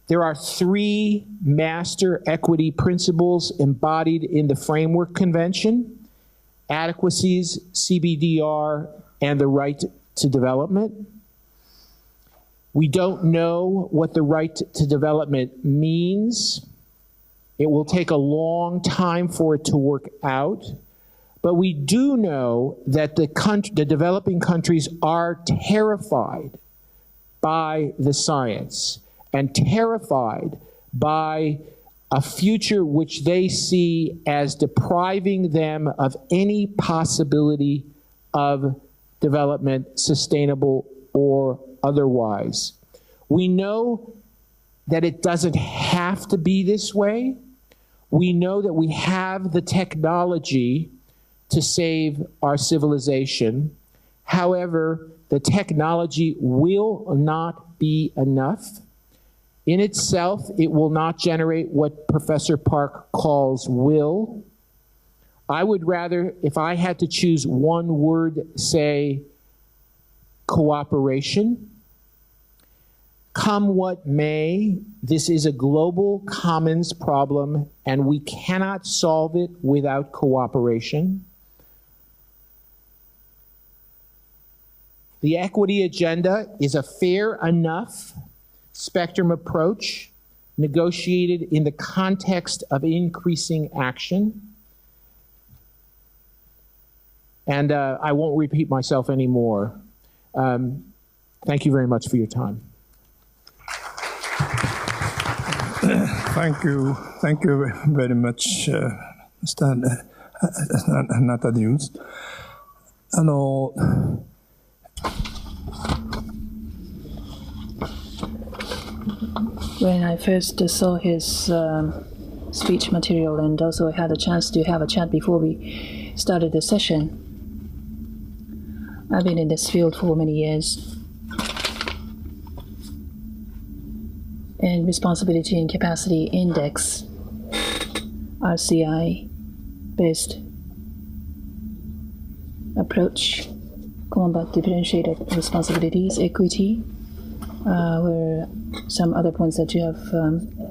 There are 3 master equity principles embodied in the Framework Convention: adequacies, CBDR, and the right to development. We don't know what the right to development means. It will take a long time for it to work out. But we do know that the developing countries are terrified by the science and terrified by a future which they see as depriving them of any possibility of development, sustainable or otherwise. We know that it doesn't have to be this way. We know that we have the technology to save our civilization. However, the technology will not be enough. In itself, it will not generate what Professor Park calls will. I would rather, if I had to choose one word, say cooperation. Come what may, this is a global commons problem, and we cannot solve it without cooperation. The equity agenda is a fair enough spectrum approach negotiated in the context of increasing action. And I won't repeat myself anymore. Thank you very much for your time. Thank you very much, Mr. Natadius. When I first saw his speech material, and also had a chance to have a chat before we started the session, I've been in this field for many years. And Responsibility and Capacity Index, RCI-based approach, combat differentiated responsibilities, equity, were some other points that you have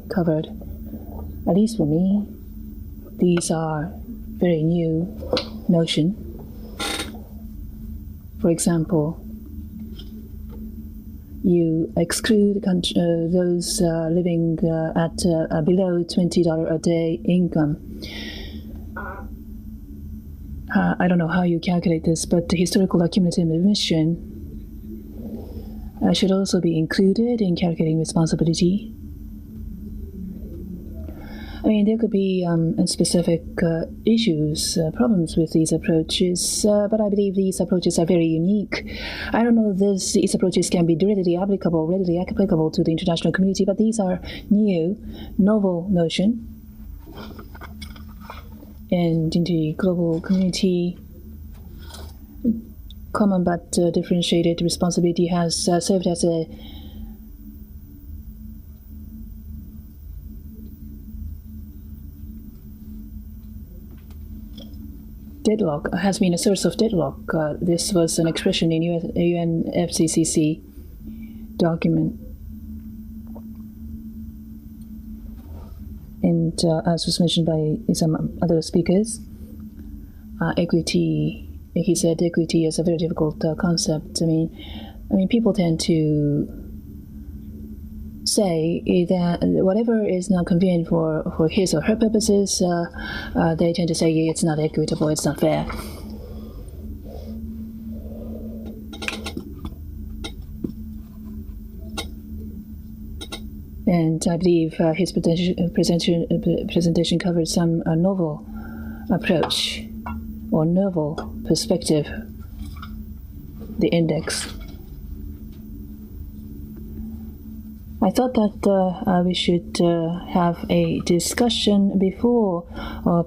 covered. At least for me, these are very new notion. For example, you exclude those living at below $20 a day income. I don't know how you calculate this, but the historical accumulative emission should also be included in calculating responsibility. I mean, there could be specific issues, problems with these approaches, but I believe these approaches are very unique. I don't know if these approaches can be readily applicable to the international community, but these are new, novel notion. And in the global community, common but differentiated responsibility has served as a deadlock, has been a source of deadlock. This was an expression in UNFCCC document. And as was mentioned by some other speakers, equity, he said equity is a very difficult concept. I mean, people tend to say that whatever is not convenient for his or her purposes, they tend to say it's not equitable, it's not fair. And I believe his presentation covered some novel approach or novel perspective, the index. I thought that we should have a discussion before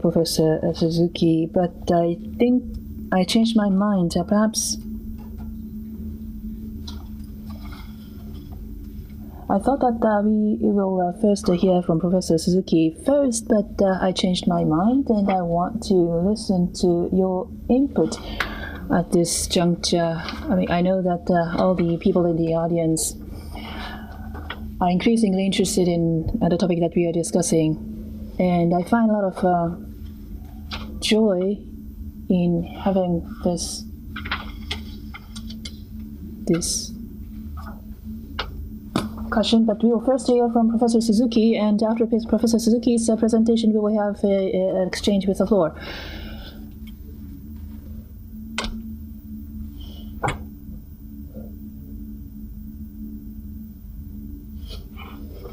Professor Suzuki, but I think I changed my mind. Perhaps I thought that we will first hear from Professor Suzuki first, but I changed my mind and I want to listen to your input at this juncture. I mean, I know that all the people in the audience are increasingly interested in the topic that we are discussing, and I find a lot of joy in having this discussion. But we will first hear from Professor Suzuki, and after Professor Suzuki's presentation, we will have an exchange with the floor.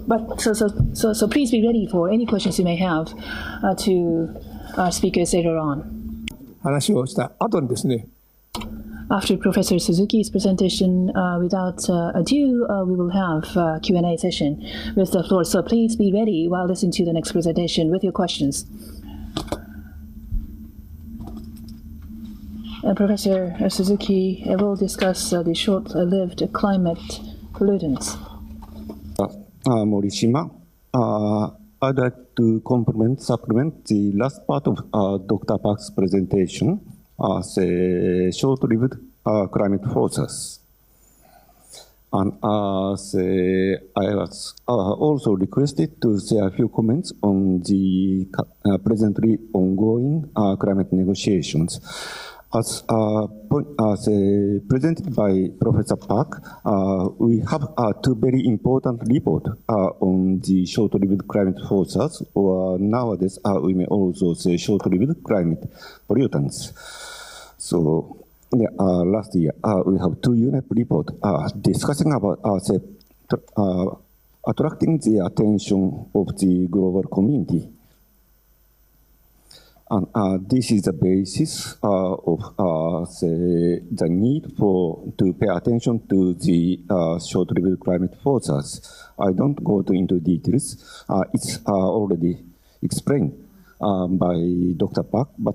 But so please be ready for any questions you may have to our speakers later on. 話をした後にですね、 After Professor Suzuki's presentation, without ado, we will have a Q&A session with the floor. So please be ready while listening to the next presentation with your questions. Professor Suzuki will discuss the short-lived climate pollutants. Morishima, I'd like to supplement the last part of Dr. Park's presentation. Say short-lived climate forces. And say I was also requested to say a few comments on the presently ongoing climate negotiations. As say presented by Professor Park, we have two very important reports on the short-lived climate forces, or nowadays we may also say short-lived climate pollutants. So last year we have two UNEP reports discussing about say attracting the attention of the global community. And this is the basis of say the need to pay attention to the short-lived climate forces. I don't go into details. It's already explained by Dr. Park, but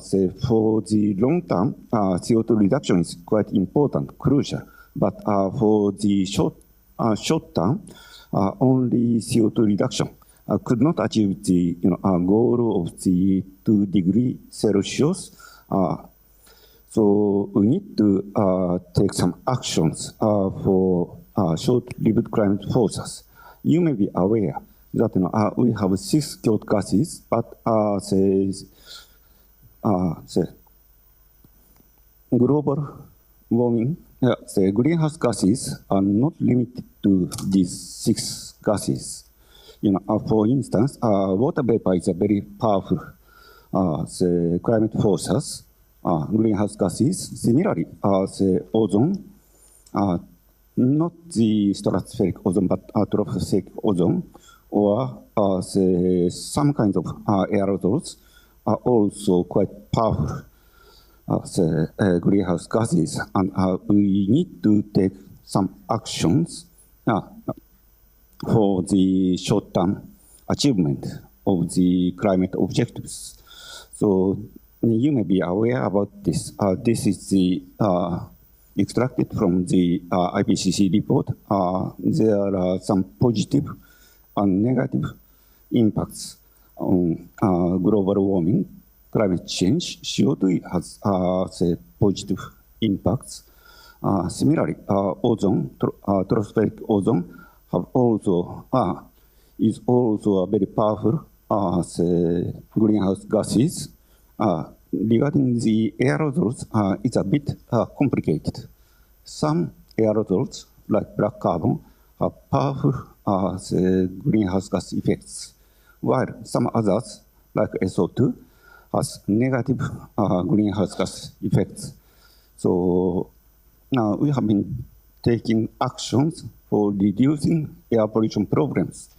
say for the long term, CO2 reduction is quite important, crucial. But for the short term, only CO2 reduction could not achieve the goal of the 2 degrees Celsius. So we need to take some actions for short-lived climate forces. You may be aware that we have 6 killed gases, but say global warming, say greenhouse gases are not limited to these 6 gases. For instance, water vapor is a very powerful say climate forces, greenhouse gases. Similarly, say ozone, not the stratospheric ozone, but tropospheric ozone, or say some kinds of aerosols are also quite powerful say, greenhouse gases, and we need to take some actions for the short-term achievement of the climate objectives. So you may be aware about this. This is the extracted from the IPCC report. There are some positive and negative impacts on global warming, climate change. CO2 has say positive impacts. Similarly, ozone, tropospheric ozone, is also a very powerful say greenhouse gases. Regarding the aerosols, it's a bit complicated. Some aerosols, like black carbon, have powerful say greenhouse gas effects, while some others, like SO2, has negative greenhouse gas effects. So now we have been taking actions for reducing air pollution problems.